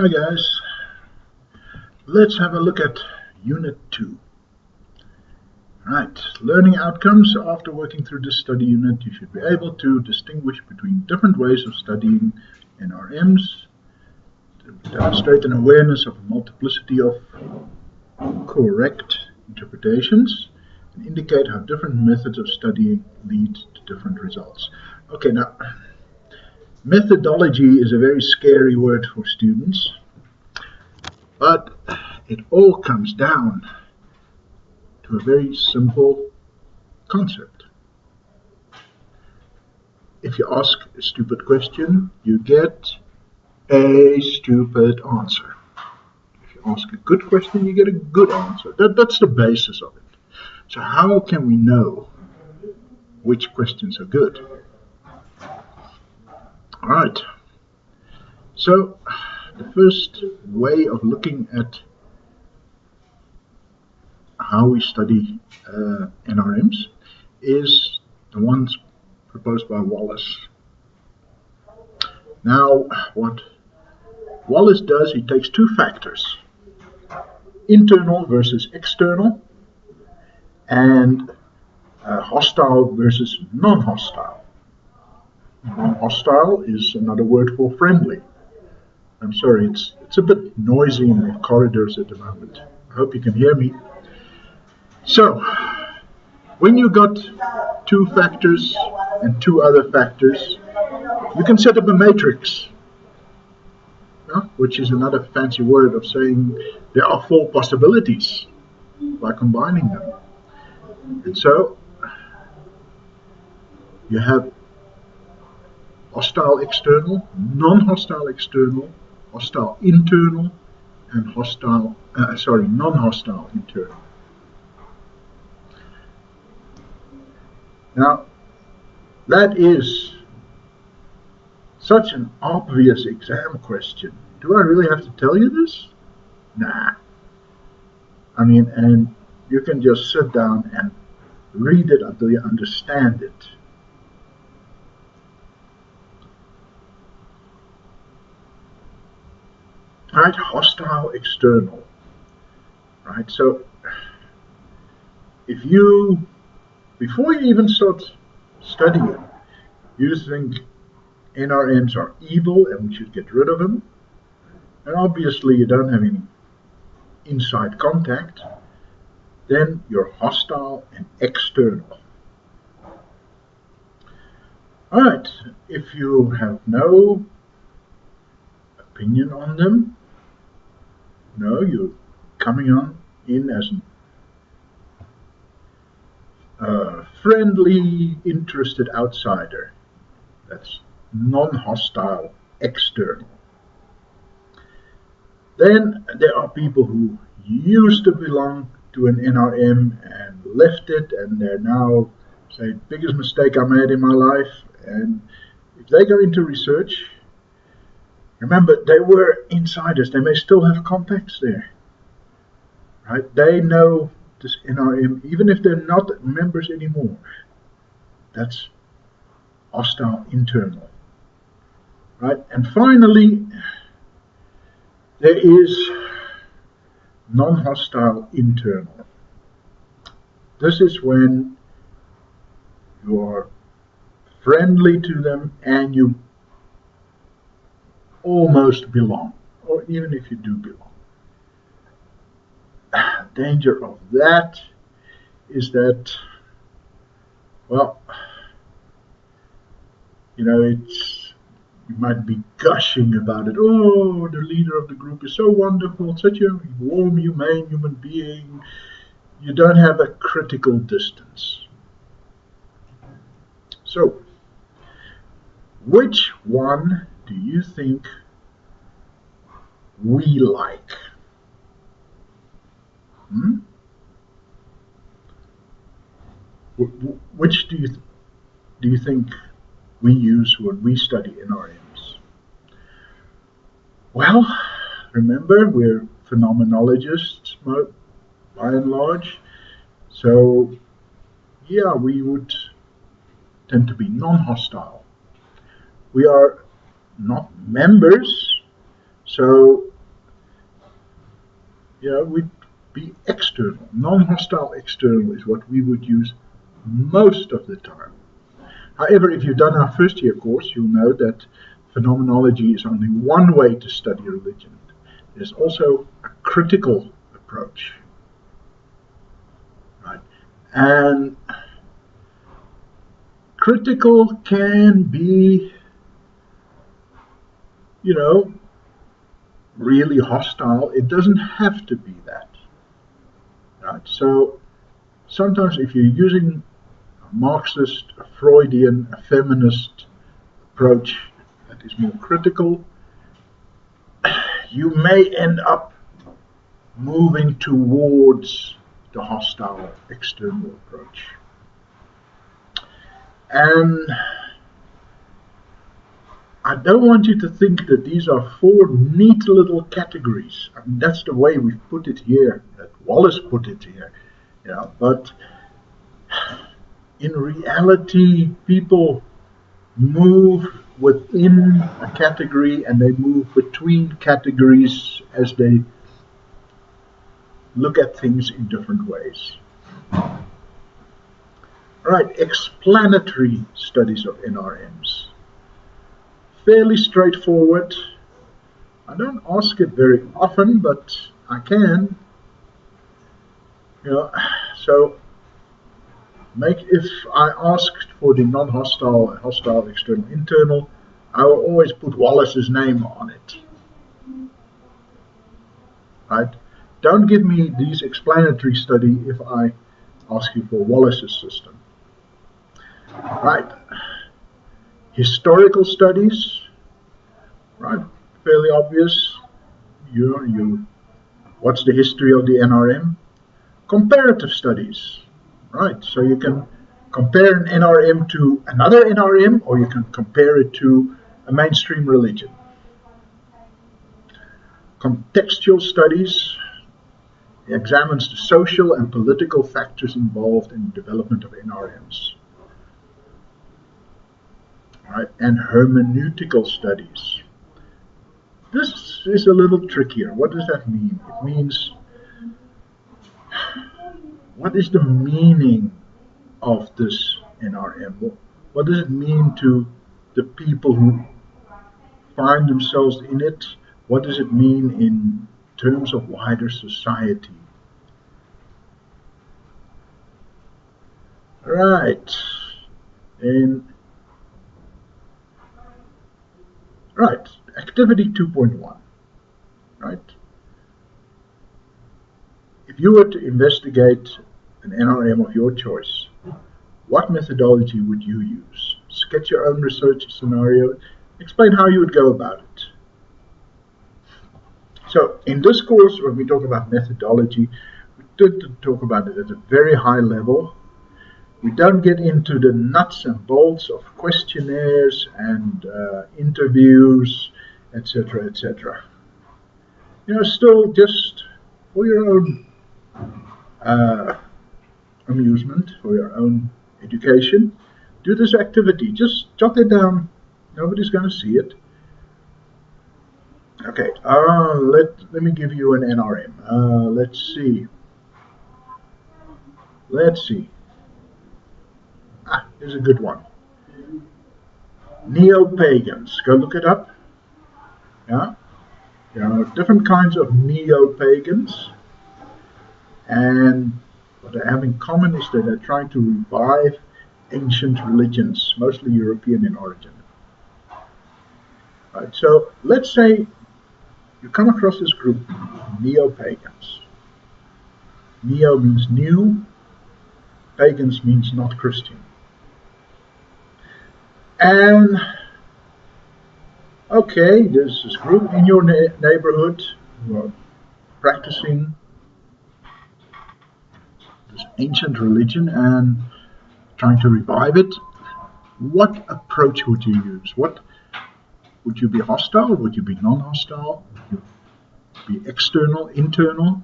Hi guys, let's have a look at Unit 2. Right, learning outcomes. After working through this study unit, you should be able to distinguish between different ways of studying NRMs, to demonstrate an awareness of a multiplicity of correct interpretations, and indicate how different methods of studying lead to different results. Okay, now, methodology is a very scary word for students. But it all comes down to a very simple concept. If you ask a stupid question, you get a stupid answer. If you ask a good question, you get a good answer. That's the basis of it. So how can we know which questions are good? All right. So the first way of looking at how we study NRMs is the ones proposed by Wallace. Now, what Wallace does, he takes two factors, internal versus external, and hostile versus non-hostile. Non-hostile is another word for friendly. I'm sorry, it's a bit noisy in the corridors at the moment. I hope you can hear me. So, when you got two factors and two other factors, you can set up a matrix, which is another fancy word of saying there are four possibilities by combining them. And so, you have hostile external, non-hostile external, hostile internal, and non-hostile internal. Now, that is such an obvious exam question. Do I really have to tell you this? Nah. I mean, and you can just sit down and read it until you understand it. Right, hostile external. Right, so if you, before you even start studying, you think NRMs are evil and we should get rid of them, and obviously you don't have any inside contact, then you're hostile and external. Alright, if you have no opinion on them, no, you're coming on in as a friendly, interested outsider. That's non-hostile external. Then there are people who used to belong to an NRM and left it, and they're now saying, biggest mistake I made in my life. And if they go into research, remember, they were insiders. They may still have contacts there, right? They know this NRM, even if they're not members anymore. That's hostile internal, right? And finally, there is non-hostile internal. This is when you are friendly to them and you almost belong, or even if you do belong. Danger of that is that, well, you know, you might be gushing about it. Oh, the leader of the group is so wonderful, such a warm, humane human being. You don't have a critical distance. So, which one do you think we like? Which do you think we use when we study NRMs? Well, remember, we're phenomenologists by and large, so yeah, we would tend to be non-hostile. We are not members, so would be external. Non-hostile external is what we would use most of the time. However, if you've done our first year course, you'll know that phenomenology is only one way to study religion. There's also a critical approach. Right? And critical can be, really hostile. It doesn't have to be that. Right? So sometimes if you're using a Marxist, a Freudian, a feminist approach that is more critical, you may end up moving towards the hostile external approach. And I don't want you to think that these are four neat little categories. I mean, that's the way we've put it here, that Wallace put it here. But in reality, people move within a category and they move between categories as they look at things in different ways. All right, explanatory studies of NRMs. Fairly straightforward. I don't ask it very often, but I can. So if I asked for the non-hostile, hostile, external, internal, I will always put Wallace's name on it. Right? Don't give me these explanatory study if I ask you for Wallace's system. Right? Historical studies, right? Fairly obvious. What's the history of the NRM? Comparative studies, right? So you can compare an NRM to another NRM, or you can compare it to a mainstream religion. Contextual studies examines the social and political factors involved in the development of NRMs. Right? And hermeneutical studies. This is a little trickier. What does that mean? It means, what is the meaning of this NRM? What does it mean to the people who find themselves in it? What does it mean in terms of wider society? Right. Right, activity 2.1, right? If you were to investigate an NRM of your choice, what methodology would you use? Sketch your own research scenario, explain how you would go about it. So in this course, when we talk about methodology, we tend to talk about it at a very high level. We don't get into the nuts and bolts of questionnaires and interviews, etc., etc. Still just for your own amusement, for your own education, do this activity. Just jot it down. Nobody's going to see it. Okay, let me give you an NRM. Let's see. Here's a good one. Neo-Pagans. Go look it up. Yeah? There are different kinds of Neo-Pagans. And what they have in common is that they're trying to revive ancient religions, mostly European in origin. Right, so let's say you come across this group, Neo-Pagans. Neo means new, pagans means not Christian. And okay, there's this group in your neighborhood who are practicing this ancient religion and trying to revive it. What approach would you use? Would you be hostile? Would you be non-hostile? Would you be external, internal?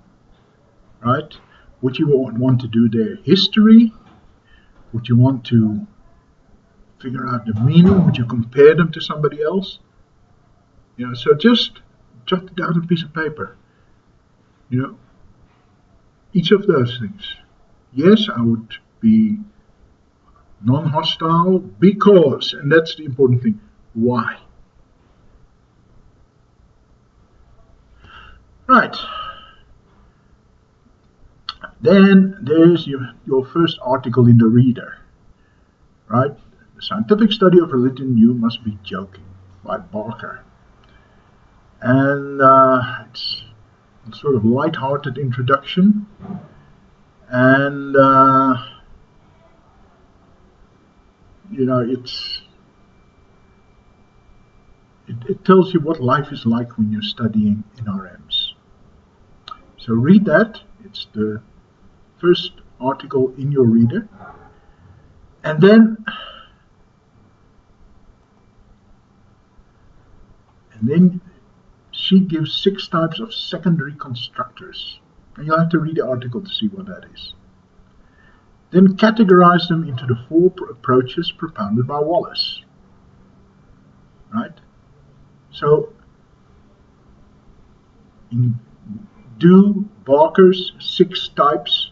Right? Would you want to do their history? Would you want to figure out the meaning? Would you compare them to somebody else? So just jot it down on a piece of paper. each of those things. Yes, I would be non-hostile because, and that's the important thing, why? Right. Then there's your first article in the reader, right? The Scientific Study of Religion, You Must Be Joking, by Barker. And it's a sort of light-hearted introduction. And, it tells you what life is like when you're studying NRMs. So read that. It's the first article in your reader. And then she gives 6 types of secondary constructors. And you'll have to read the article to see what that is. Then categorize them into the 4 approaches propounded by Wallace. Right? So, do Barker's 6 types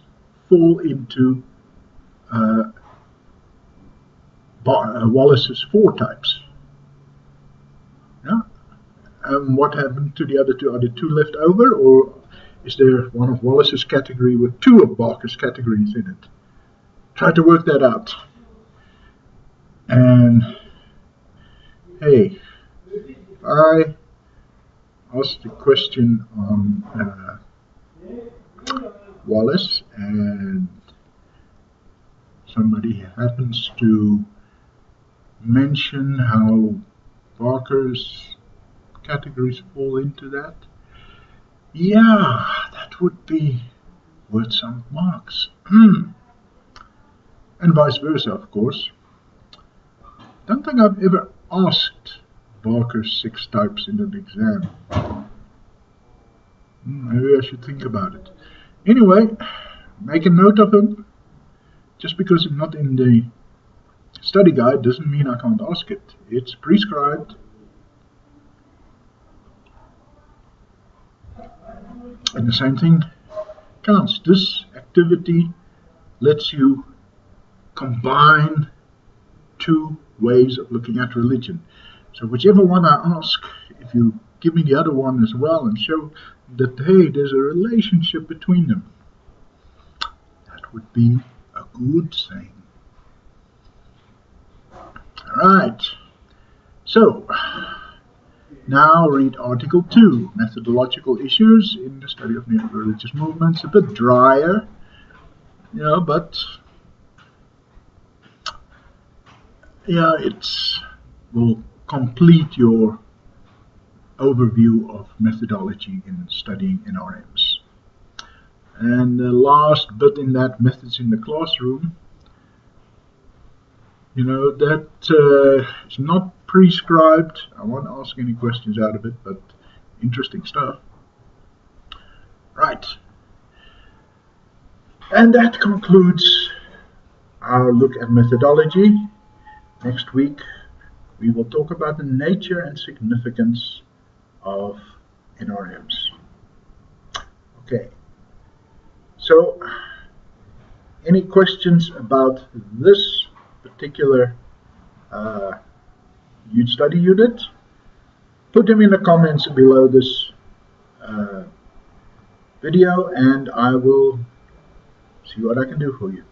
fall into Wallace's 4 types? Yeah? What happened to the other 2? Are the 2 left over, or is there one of Wallace's category with 2 of Barker's categories in it? Try to work that out. And hey, if I ask the question on Wallace and somebody happens to mention how Barker's categories fall into that, yeah, that would be worth some marks. And vice versa, of course. Don't think I've ever asked Barker's 6 types in an exam. Maybe I should think about it. Anyway, make a note of them. Just because it's not in the study guide doesn't mean I can't ask it. It's prescribed. And the same thing counts. This activity lets you combine 2 ways of looking at religion. So whichever one I ask, if you give me the other one as well and show that, hey, there's a relationship between them, that would be a good thing. Alright, so now read Article 2, Methodological Issues in the Study of Religious Movements. A bit drier, but yeah, it will complete your overview of methodology in studying NRMs. And the last bit in that, methods in the classroom, that is not prescribed. I won't ask any questions out of it, but interesting stuff. Right. And that concludes our look at methodology. Next week, we will talk about the nature and significance of NRMs. Okay. So, any questions about this particular study unit? Put them in the comments below this video, and I will see what I can do for you.